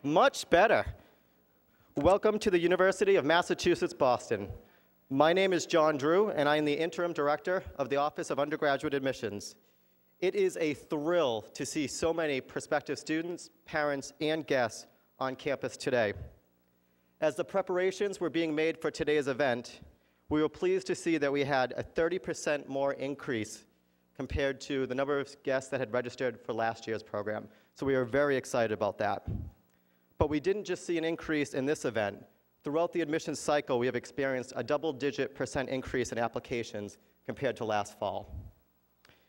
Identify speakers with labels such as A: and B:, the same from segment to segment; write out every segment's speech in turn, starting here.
A: Much better. Welcome to the University of Massachusetts, Boston. My name is John Drew, and I am the Interim Director of the Office of Undergraduate Admissions. It is a thrill to see so many prospective students, parents, and guests on campus today. As the preparations were being made for today's event, we were pleased to see that we had a 30% more increase compared to the number of guests that had registered for last year's program. So we are very excited about that. But we didn't just see an increase in this event. Throughout the admissions cycle, we have experienced a double-digit % increase in applications compared to last fall.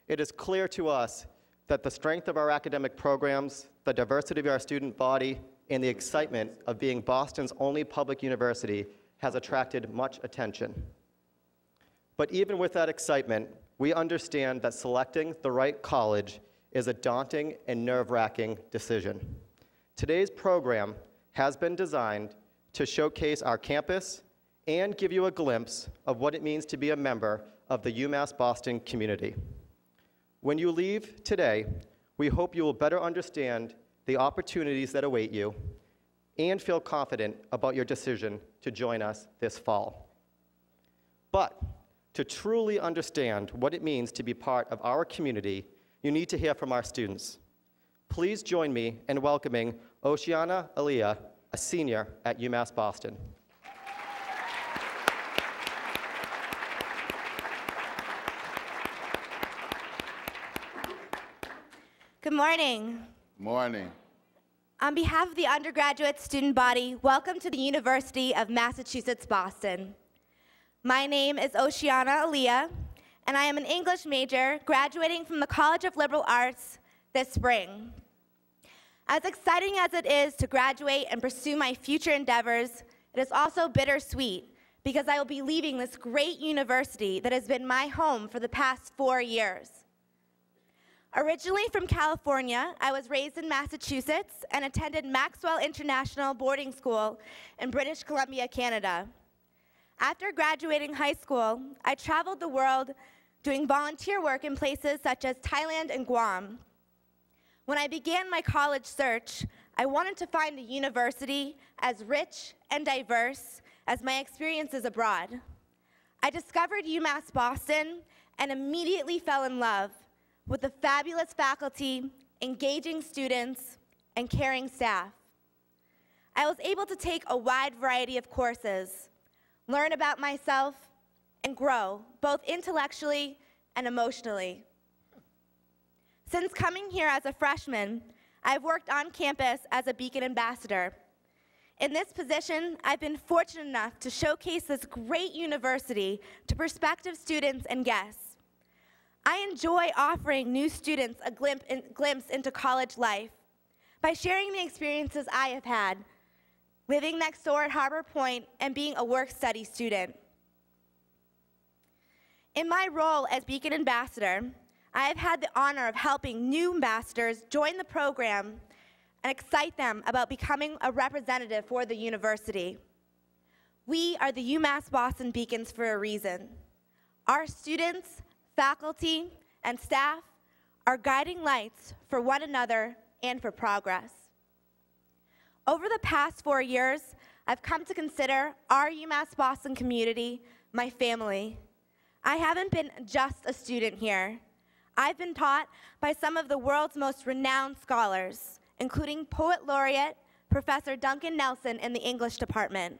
A: It is clear to us that the strength of our academic programs, the diversity of our student body, and the excitement of being Boston's only public university has attracted much attention. But even with that excitement, we understand that selecting the right college is a daunting and nerve-wracking decision. Today's program has been designed to showcase our campus and give you a glimpse of what it means to be a member of the UMass Boston community. When you leave today, we hope you will better understand the opportunities that await you and feel confident about your decision to join us this fall. But to truly understand what it means to be part of our community, you need to hear from our students. Please join me in welcoming Oceana Aliyah, a senior at UMass Boston.
B: Good morning.
C: Morning.
B: On behalf of the undergraduate student body, welcome to the University of Massachusetts, Boston. My name is Oceana Aliyah, and I am an English major graduating from the College of Liberal Arts this spring. As exciting as it is to graduate and pursue my future endeavors, it is also bittersweet because I will be leaving this great university that has been my home for the past 4 years. Originally from California, I was raised in Massachusetts and attended Maxwell International Boarding School in British Columbia, Canada. After graduating high school, I traveled the world doing volunteer work in places such as Thailand and Guam. When I began my college search, I wanted to find a university as rich and diverse as my experiences abroad. I discovered UMass Boston and immediately fell in love with the fabulous faculty, engaging students, and caring staff. I was able to take a wide variety of courses, learn about myself, and grow, both intellectually and emotionally. Since coming here as a freshman, I've worked on campus as a Beacon ambassador. In this position, I've been fortunate enough to showcase this great university to prospective students and guests. I enjoy offering new students a glimpse into college life by sharing the experiences I have had, living next door at Harbor Point and being a work-study student. In my role as Beacon ambassador, I have had the honor of helping new ambassadors join the program and excite them about becoming a representative for the university. We are the UMass Boston Beacons for a reason. Our students, faculty, and staff are guiding lights for one another and for progress. Over the past 4 years, I've come to consider our UMass Boston community my family. I haven't been just a student here. I've been taught by some of the world's most renowned scholars, including Poet Laureate Professor Duncan Nelson in the English department.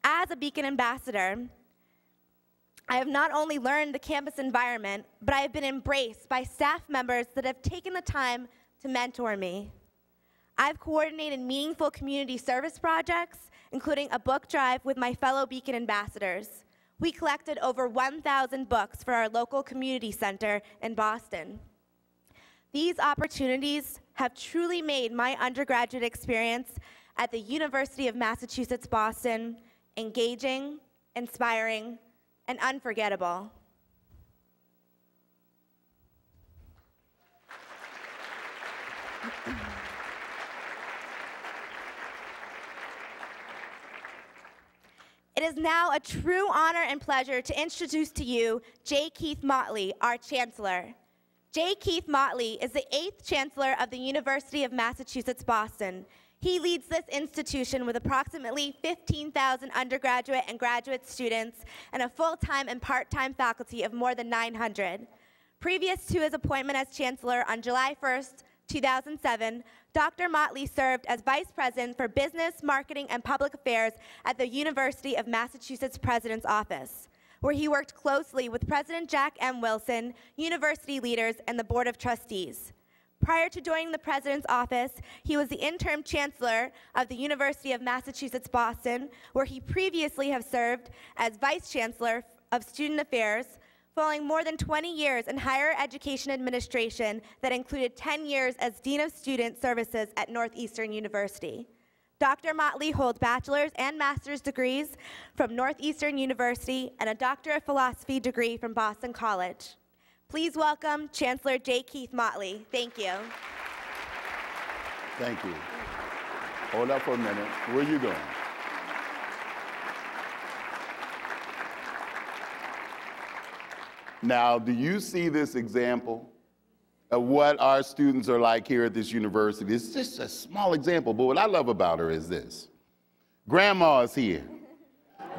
B: As a Beacon ambassador, I have not only learned the campus environment, but I have been embraced by staff members that have taken the time to mentor me. I've coordinated meaningful community service projects, including a book drive with my fellow Beacon ambassadors. We collected over 1,000 books for our local community center in Boston. These opportunities have truly made my undergraduate experience at the University of Massachusetts Boston engaging, inspiring, and unforgettable. It is now a true honor and pleasure to introduce to you J. Keith Motley, our Chancellor. J. Keith Motley is the 8th Chancellor of the University of Massachusetts, Boston. He leads this institution with approximately 15,000 undergraduate and graduate students and a full-time and part-time faculty of more than 900. Previous to his appointment as Chancellor on July 1st, 2007, Dr. Motley served as Vice President for Business, Marketing, and Public Affairs at the University of Massachusetts President's Office, where he worked closely with President Jack M. Wilson, university leaders, and the Board of Trustees. Prior to joining the President's office, he was the interim chancellor of the University of Massachusetts Boston, where he previously have served as Vice Chancellor of Student Affairs, following more than 20 years in higher education administration that included 10 years as Dean of Student Services at Northeastern University. Dr. Motley holds bachelor's and master's degrees from Northeastern University and a Doctor of Philosophy degree from Boston College. Please welcome Chancellor J. Keith Motley. Thank you.
C: Thank you. Hold up for a minute. Where are you going? Now, do you see this example of what our students are like here at this university? It's just a small example, but what I love about her is this. Grandma is here.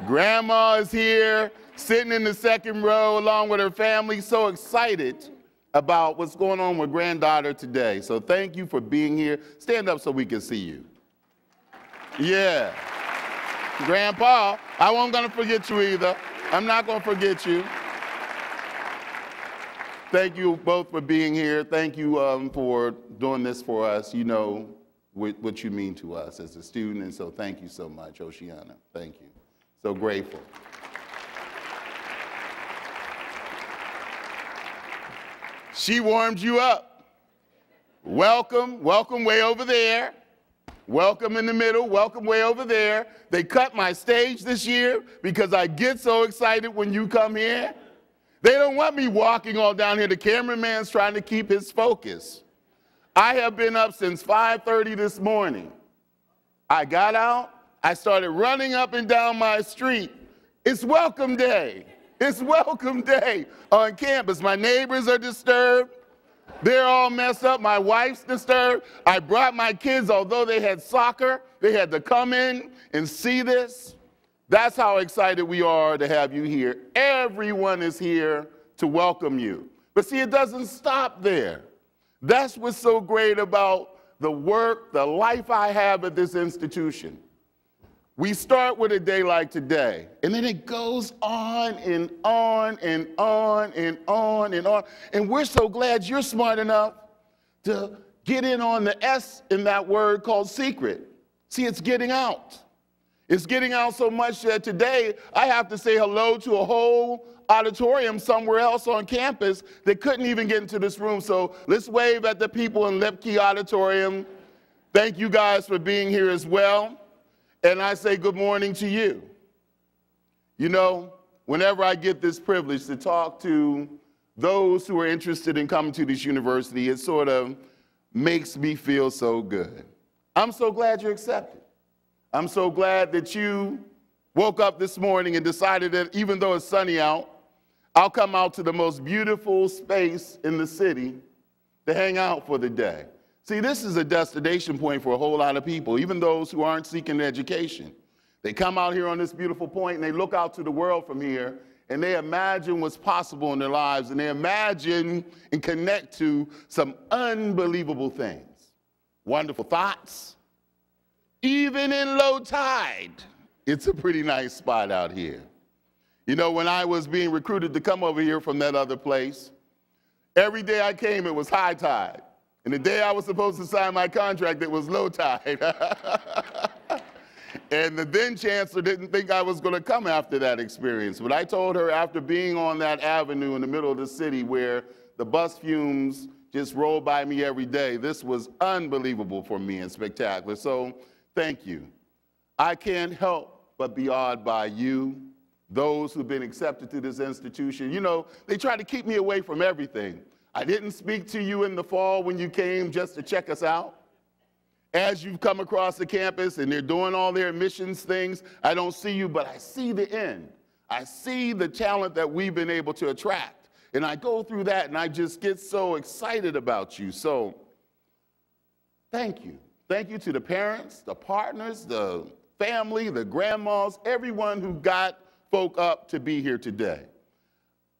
C: Grandma is here, sitting in the second row along with her family, so excited about what's going on with granddaughter today. So thank you for being here. Stand up so we can see you. Yeah. Grandpa, I wasn't going to forget you either. I'm not going to forget you. Thank you both for being here. Thank you for doing this for us. You know what you mean to us as a student, and so thank you so much, Oceana. Thank you. So grateful. She warmed you up. Welcome, welcome way over there. Welcome in the middle, welcome way over there. They cut my stage this year because I get so excited when you come here. They don't want me walking all down here. The cameraman's trying to keep his focus. I have been up since 5:30 this morning. I got out, I started running up and down my street. It's welcome day. It's welcome day on campus. My neighbors are disturbed. They're all messed up. My wife's disturbed. I brought my kids, although they had soccer, they had to come in and see this. That's how excited we are to have you here. Everyone is here to welcome you. But see, it doesn't stop there. That's what's so great about the work, the life I have at this institution. We start with a day like today, and then it goes on and on and on and on and on. And we're so glad you're smart enough to get in on the S in that word called secret. See, it's getting out. It's getting out so much that today I have to say hello to a whole auditorium somewhere else on campus that couldn't even get into this room. So let's wave at the people in Lipke Auditorium. Thank you guys for being here as well. And I say good morning to you. You know, whenever I get this privilege to talk to those who are interested in coming to this university, it sort of makes me feel so good. I'm so glad you're accepted. I'm so glad that you woke up this morning and decided that even though it's sunny out, I'll come out to the most beautiful space in the city to hang out for the day. See, this is a destination point for a whole lot of people, even those who aren't seeking education. They come out here on this beautiful point and they look out to the world from here and they imagine what's possible in their lives and they imagine and connect to some unbelievable things. Wonderful thoughts. Even in low tide, it's a pretty nice spot out here. You know, when I was being recruited to come over here from that other place, every day I came, it was high tide. And the day I was supposed to sign my contract, it was low tide. And the then chancellor didn't think I was going to come after that experience. But I told her after being on that avenue in the middle of the city where the bus fumes just roll by me every day, this was unbelievable for me and spectacular. So thank you. I can't help but be awed by you, those who've been accepted to this institution. You know, they try to keep me away from everything. I didn't speak to you in the fall when you came just to check us out. As you've come across the campus and they're doing all their admissions things, I don't see you, but I see the end. I see the talent that we've been able to attract. And I go through that and I just get so excited about you. So thank you. Thank you to the parents, the partners, the family, the grandmas, everyone who got folk up to be here today.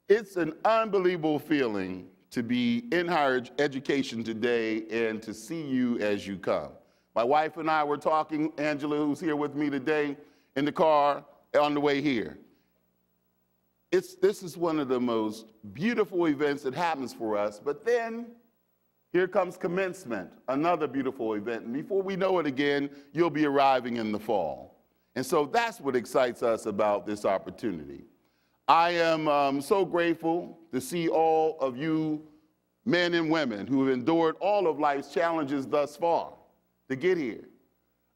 C: It's an unbelievable feeling to be in higher education today and to see you as you come. My wife and I were talking, Angela, who's here with me today, in the car on the way here. This is one of the most beautiful events that happens for us, but then here comes commencement, another beautiful event. And before we know it again, you'll be arriving in the fall. And so that's what excites us about this opportunity. I am so grateful to see all of you men and women who have endured all of life's challenges thus far to get here.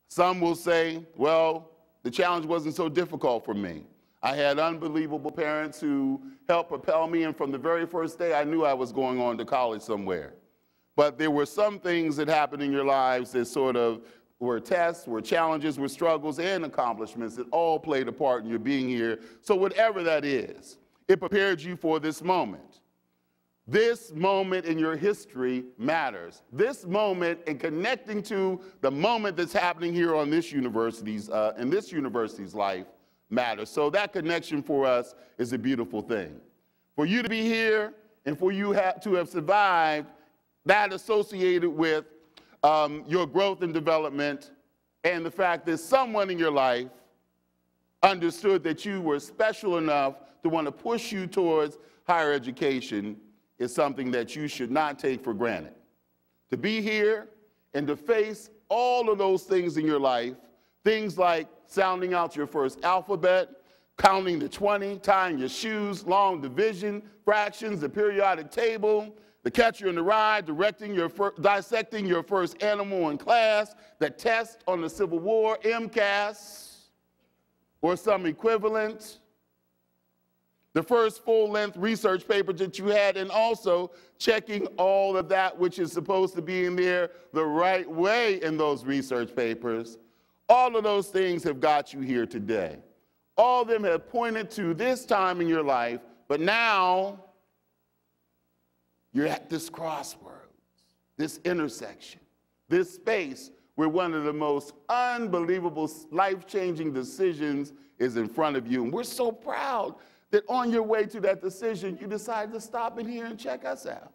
C: Some will say, well, the challenge wasn't so difficult for me. I had unbelievable parents who helped propel me, and from the very first day, I knew I was going on to college somewhere. But there were some things that happened in your lives that sort of were tests, were challenges, were struggles, and accomplishments that all played a part in your being here. So whatever that is, it prepared you for this moment. This moment in your history matters. This moment in connecting to the moment that's happening here on this university's, in this university's life matters. So that connection for us is a beautiful thing. For you to be here and for you to have survived, that associated with your growth and development and the fact that someone in your life understood that you were special enough to want to push you towards higher education is something that you should not take for granted. To be here and to face all of those things in your life, things like sounding out your first alphabet, counting to 20, tying your shoes, long division, fractions, the periodic table, the catcher in the rye, dissecting your first animal in class, the test on the Civil War, MCAS, or some equivalent, the first full-length research paper that you had, and also checking all of that which is supposed to be in there the right way in those research papers. All of those things have got you here today. All of them have pointed to this time in your life, but now you're at this crossroads, this intersection, this space where one of the most unbelievable life-changing decisions is in front of you. And we're so proud that on your way to that decision, you decided to stop in here and check us out.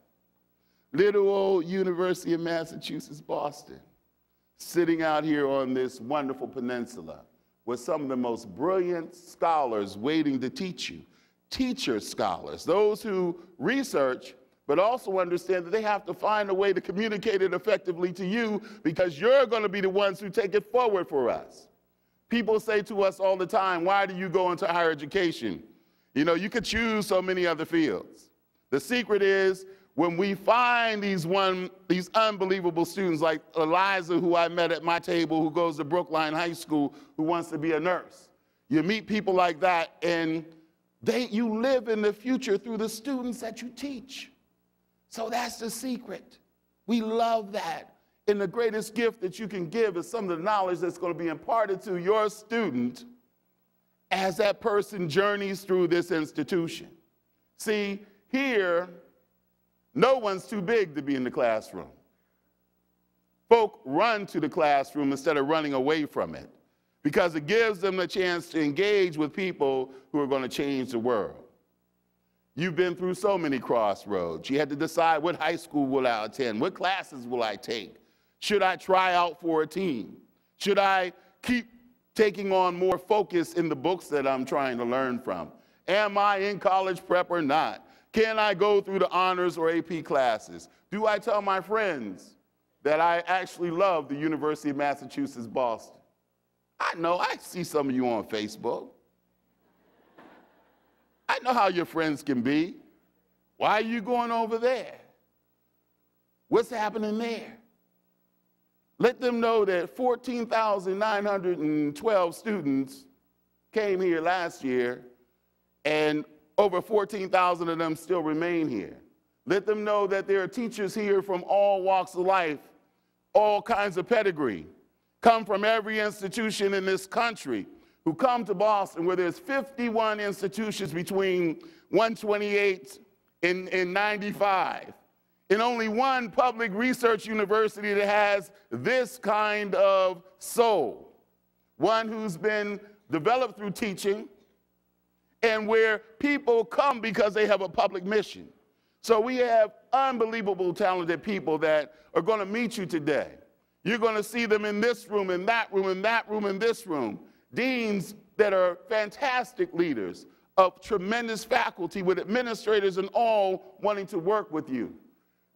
C: Little old University of Massachusetts, Boston, sitting out here on this wonderful peninsula with some of the most brilliant scholars waiting to teach you. Teacher scholars, those who research, but also understand that they have to find a way to communicate it effectively to you because you're going to be the ones who take it forward for us. People say to us all the time, why do you go into higher education? You know, you could choose so many other fields. The secret is when we find these unbelievable students like Eliza, who I met at my table, who goes to Brookline High School, who wants to be a nurse. You meet people like that, and you live in the future through the students that you teach. So that's the secret. We love that. And the greatest gift that you can give is some of the knowledge that's going to be imparted to your student as that person journeys through this institution. See, here, no one's too big to be in the classroom. Folk run to the classroom instead of running away from it because it gives them a chance to engage with people who are going to change the world. You've been through so many crossroads. You had to decide what high school will I attend? What classes will I take? Should I try out for a team? Should I keep taking on more focus in the books that I'm trying to learn from? Am I in college prep or not? Can I go through the honors or AP classes? Do I tell my friends that I actually love the University of Massachusetts, Boston? I know, I see some of you on Facebook. I know how your friends can be. Why are you going over there? What's happening there? Let them know that 14,912 students came here last year, and over 14,000 of them still remain here. Let them know that there are teachers here from all walks of life, all kinds of pedigree, come from every institution in this country, who come to Boston, where there's 51 institutions between 128 in 95. And only one public research university that has this kind of soul. One who's been developed through teaching and where people come because they have a public mission. So we have unbelievable talented people that are going to meet you today. You're going to see them in this room, in that room, in that room, in this room. Deans that are fantastic leaders of tremendous faculty with administrators and all wanting to work with you.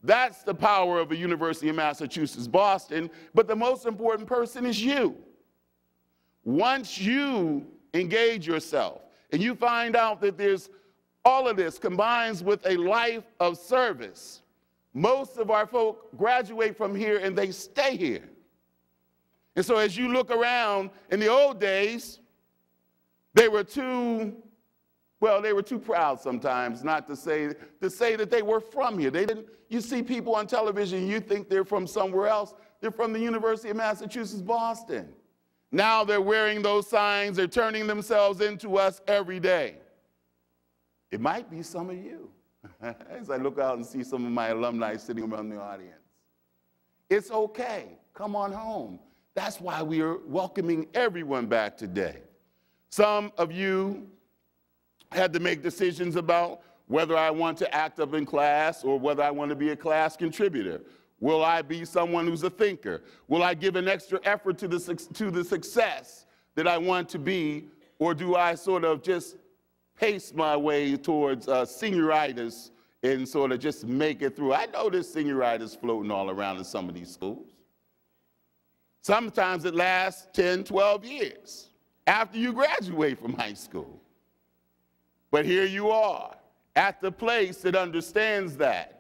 C: That's the power of a University of Massachusetts, Boston. But the most important person is you. Once you engage yourself and you find out that there's all of this combines with a life of service, most of our folk graduate from here and they stay here. And so as you look around, in the old days, they were too proud sometimes not to say that they were from here. You see people on television, you think they're from somewhere else. They're from the University of Massachusetts, Boston. Now they're wearing those signs. They're turning themselves into us every day. It might be some of you, as I look out and see some of my alumni sitting around the audience. It's okay. Come on home. That's why we are welcoming everyone back today. Some of you had to make decisions about whether I want to act up in class or whether I want to be a class contributor. Will I be someone who's a thinker? Will I give an extra effort to the success that I want to be, or do I sort of just pace my way towards senioritis and sort of just make it through? I know there's senioritis floating all around in some of these schools. Sometimes it lasts 10, 12 years after you graduate from high school. But here you are at the place that understands that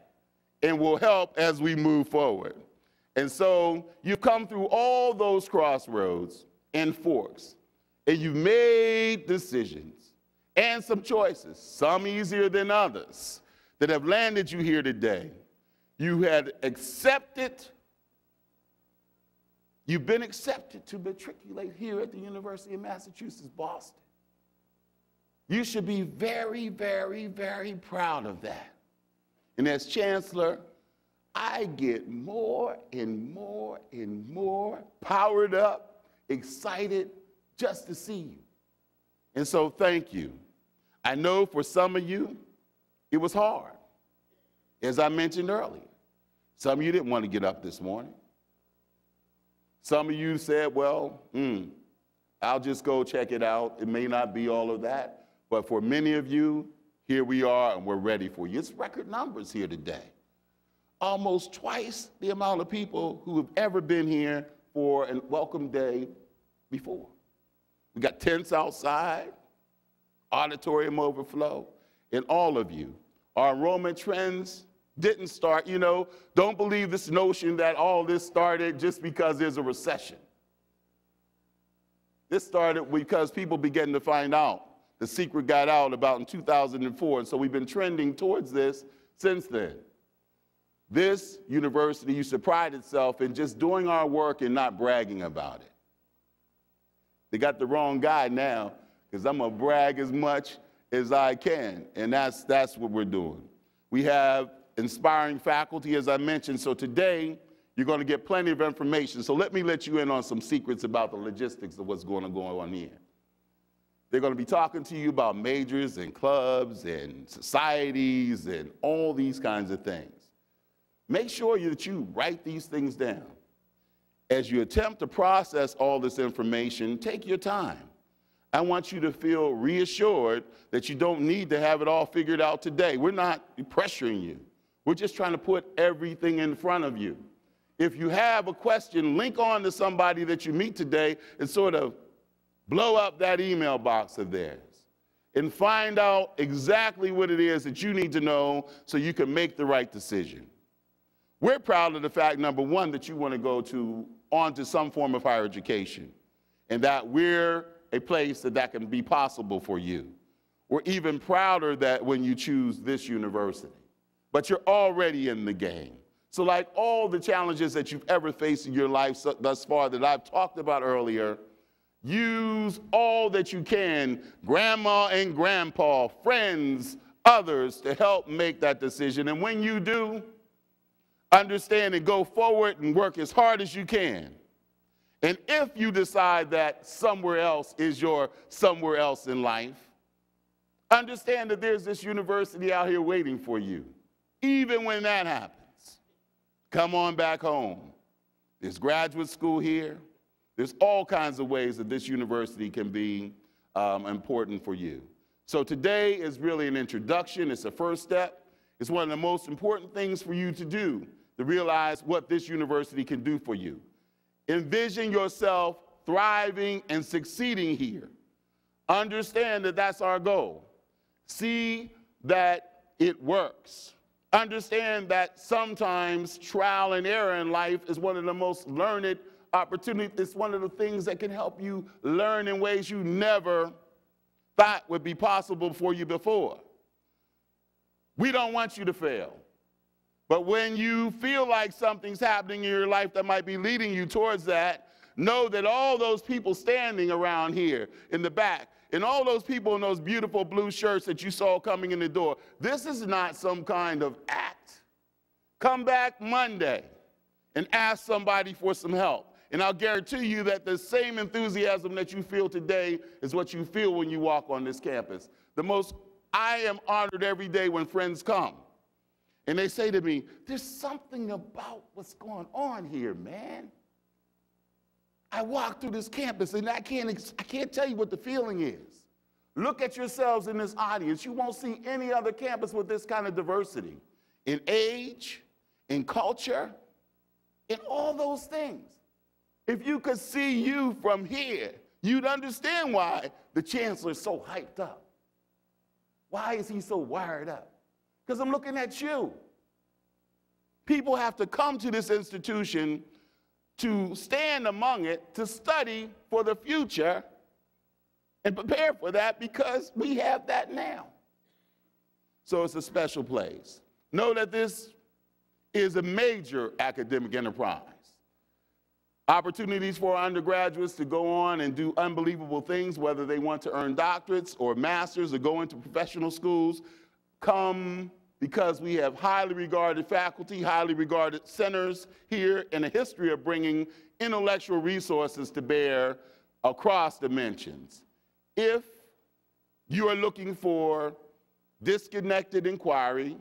C: and will help as we move forward. And so you've come through all those crossroads and forks, and you've made decisions and some choices, some easier than others, that have landed you here today. You had accepted, you've been accepted to matriculate here at the University of Massachusetts, Boston. You should be very, very, very proud of that. And as chancellor, I get more and more and more powered up, excited just to see you. And so thank you. I know for some of you, it was hard. As I mentioned earlier, some of you didn't want to get up this morning. Some of you said, well, I'll just go check it out. It may not be all of that. But for many of you, here we are and we're ready for you. It's record numbers here today. Almost twice the amount of people who have ever been here for a welcome day before. We got tents outside, auditorium overflow, and all of you. Our enrollment trends didn't start, don't believe this notion that all this started just because there's a recession. This started because people began to find out. The secret got out about in 2004, and so we've been trending towards this since then. This university used to pride itself in just doing our work and not bragging about it. They got the wrong guy now, because I'm going to brag as much as I can, and that's what we're doing. We have inspiring faculty, as I mentioned, so today you're going to get plenty of information. So let me let you in on some secrets about the logistics of what's going to go on here. They're going to be talking to you about majors and clubs and societies and all these kinds of things. Make sure that you write these things down. As you attempt to process all this information, take your time. I want you to feel reassured that you don't need to have it all figured out today. We're not pressuring you. We're just trying to put everything in front of you. If you have a question, link on to somebody that you meet today and sort of blow up that email box of theirs and find out exactly what it is that you need to know so you can make the right decision. We're proud of the fact, number one, that you want to go on to some form of higher education, and that we're a place that can be possible for you. We're even prouder that when you choose this university, but you're already in the game. So like all the challenges that you've ever faced in your life thus far that I've talked about earlier, use all that you can, grandma and grandpa, friends, others to help make that decision. And when you do, understand and go forward and work as hard as you can. And if you decide that somewhere else is your somewhere else in life, understand that there's this university out here waiting for you. Even when that happens, come on back home. There's graduate school here. There's all kinds of ways that this university can be important for you. So today is really an introduction. It's a first step. It's one of the most important things for you to do, to realize what this university can do for you. Envision yourself thriving and succeeding here. Understand that that's our goal. See that it works. Understand that sometimes trial and error in life is one of the most learned opportunities. It's one of the things that can help you learn in ways you never thought would be possible for you before. We don't want you to fail. But when you feel like something's happening in your life that might be leading you towards that, know that all those people standing around here in the back, and all those people in those beautiful blue shirts that you saw coming in the door, this is not some kind of act. Come back Monday and ask somebody for some help. And I'll guarantee you that the same enthusiasm that you feel today is what you feel when you walk on this campus. I am honored every day when friends come. And they say to me, there's something about what's going on here, man. I walk through this campus and I can't tell you what the feeling is. Look at yourselves in this audience. You won't see any other campus with this kind of diversity in age, in culture, in all those things. If you could see you from here, you'd understand why the chancellor is so hyped up. Why is he so wired up? Because I'm looking at you. People have to come to this institution to stand among it, to study for the future and prepare for that, because we have that now. So it's a special place. Know that this is a major academic enterprise. Opportunities for our undergraduates to go on and do unbelievable things, whether they want to earn doctorates or masters or go into professional schools, come because we have highly regarded faculty, highly regarded centers here, and a history of bringing intellectual resources to bear across dimensions. If you are looking for disconnected inquiry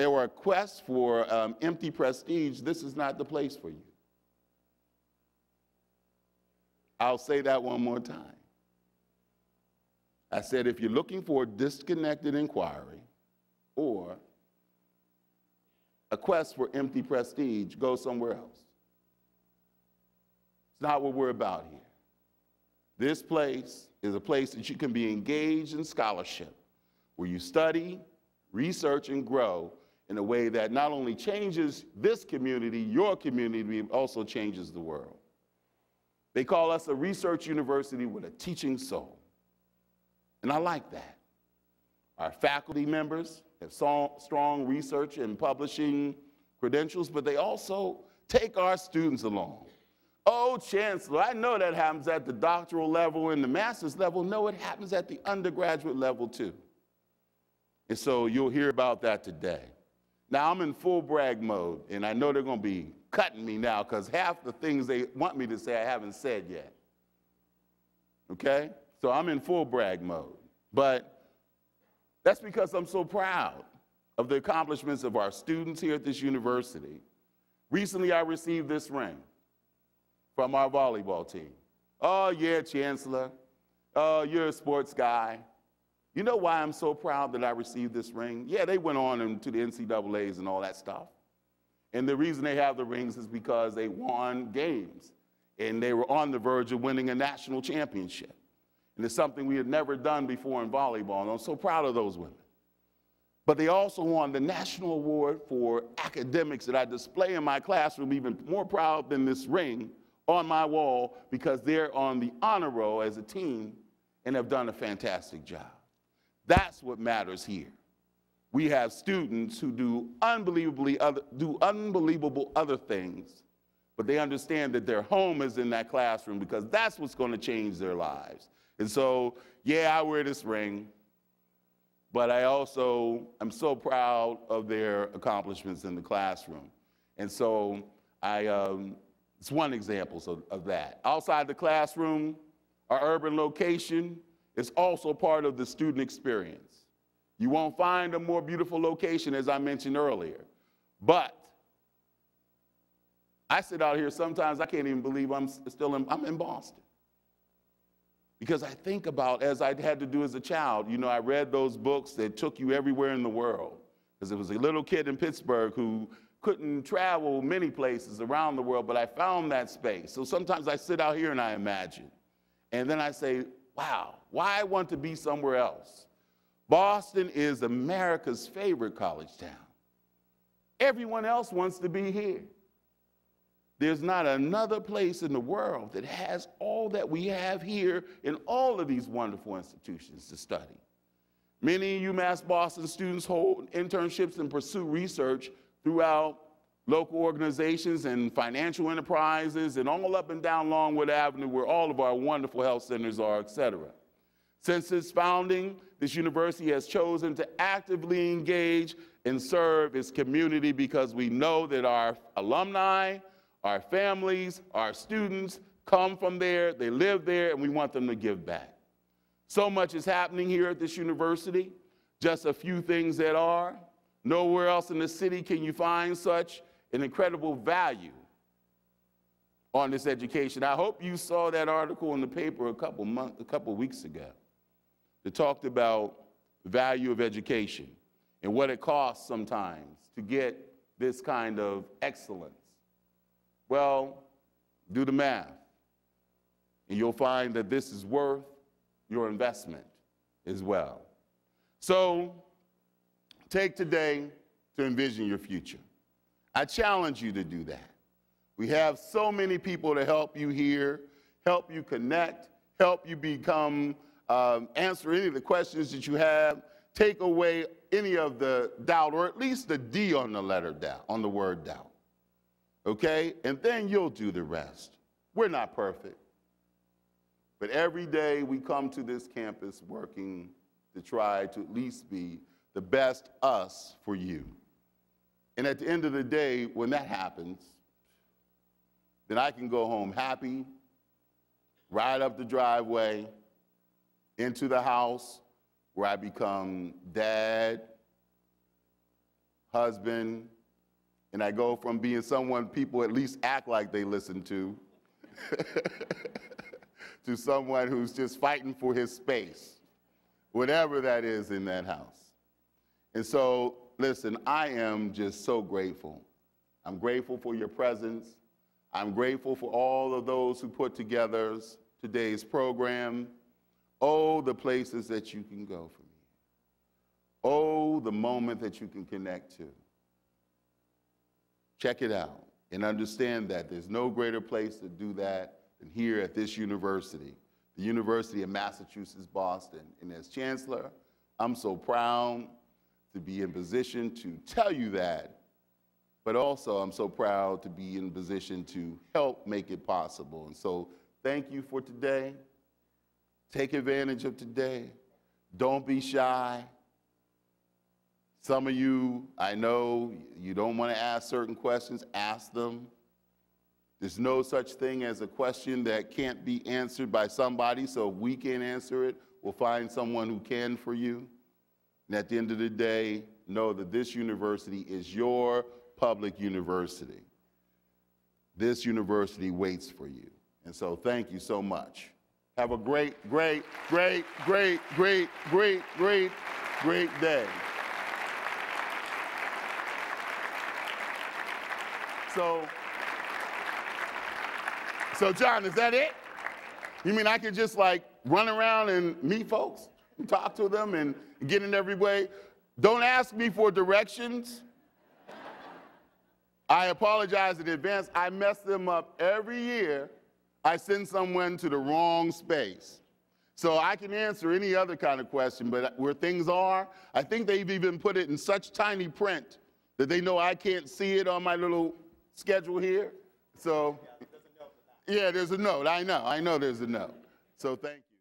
C: or a quest for empty prestige, this is not the place for you. I'll say that one more time. I said, if you're looking for disconnected inquiry or a quest for empty prestige, go somewhere else. It's not what we're about here. This place is a place that you can be engaged in scholarship, where you study, research, and grow in a way that not only changes this community, your community, but also changes the world. They call us a research university with a teaching soul. And I like that. Our faculty members have strong research and publishing credentials, but they also take our students along. Oh, Chancellor, I know that happens at the doctoral level and the master's level. No, it happens at the undergraduate level too. And so you'll hear about that today. Now, I'm in full brag mode, and I know they're going to be cutting me now because half the things they want me to say I haven't said yet. Okay? So I'm in full brag mode. But that's because I'm so proud of the accomplishments of our students here at this university. Recently, I received this ring from our volleyball team. Oh, yeah, Chancellor. Oh, you're a sports guy. You know why I'm so proud that I received this ring? Yeah, they went on into the NCAAs and all that stuff. And the reason they have the rings is because they won games. And they were on the verge of winning a national championship. And it's something we had never done before in volleyball. And I'm so proud of those women. But they also won the national award for academics that I display in my classroom, even more proud than this ring on my wall, because they're on the honor roll as a team and have done a fantastic job. That's what matters here. We have students who do unbelievable other things, but they understand that their home is in that classroom because that's what's going to change their lives. And so, yeah, I wear this ring, but I also am so proud of their accomplishments in the classroom. And so it's one example of that. Outside the classroom, our urban location is also part of the student experience. You won't find a more beautiful location, as I mentioned earlier. But I sit out here sometimes, I can't even believe I'm in Boston. Because I think about, as I had to do as a child, you know, I read those books that took you everywhere in the world. Because there was a little kid in Pittsburgh who couldn't travel many places around the world, but I found that space. So sometimes I sit out here and I imagine. And then I say, wow, why I want to be somewhere else? Boston is America's favorite college town. Everyone else wants to be here. There's not another place in the world that has all that we have here in all of these wonderful institutions to study. Many UMass Boston students hold internships and pursue research throughout local organizations and financial enterprises and all up and down Longwood Avenue where all of our wonderful health centers are, et cetera. Since its founding, this university has chosen to actively engage and serve its community because we know that our alumni, our families, our students come from there, they live there, and we want them to give back. So much is happening here at this university, just a few things that are. Nowhere else in the city can you find such an incredible value on this education. I hope you saw that article in the paper a couple weeks ago that talked about the value of education and what it costs sometimes to get this kind of excellence. Well, do the math, and you'll find that this is worth your investment as well. So take today to envision your future. I challenge you to do that. We have so many people to help you here, help you connect, help you become, answer any of the questions that you have, take away any of the doubt, or at least the D on the letter doubt, on the word doubt. Okay? And then you'll do the rest. We're not perfect. But every day we come to this campus working to try to at least be the best us for you. And at the end of the day, when that happens, then I can go home happy, ride up the driveway, into the house where I become dad, husband, and I go from being someone people at least act like they listen to, to someone who's just fighting for his space, whatever that is in that house. And so, listen, I am just so grateful. I'm grateful for your presence. I'm grateful for all of those who put together today's program. Oh, the places that you can go from here. Oh, the moment that you can connect to. Check it out and understand that there's no greater place to do that than here at this university, the University of Massachusetts, Boston. And as Chancellor, I'm so proud to be in position to tell you that, but also I'm so proud to be in position to help make it possible. And so thank you for today. Take advantage of today. Don't be shy. Some of you, I know you don't want to ask certain questions, ask them. There's no such thing as a question that can't be answered by somebody, so if we can't answer it, we'll find someone who can for you. And at the end of the day, know that this university is your public university. This university waits for you. And so thank you so much. Have a great, great, great, great, great, great, great, great day. So John, is that it? You mean I could just like run around and meet folks, and talk to them and get in every way? Don't ask me for directions. I apologize in advance. I mess them up every year. I send someone to the wrong space. So I can answer any other kind of question, but where things are, I think they've even put it in such tiny print that they know I can't see it on my little schedule here. So, yeah, there's a note. I know there's a note. So thank you.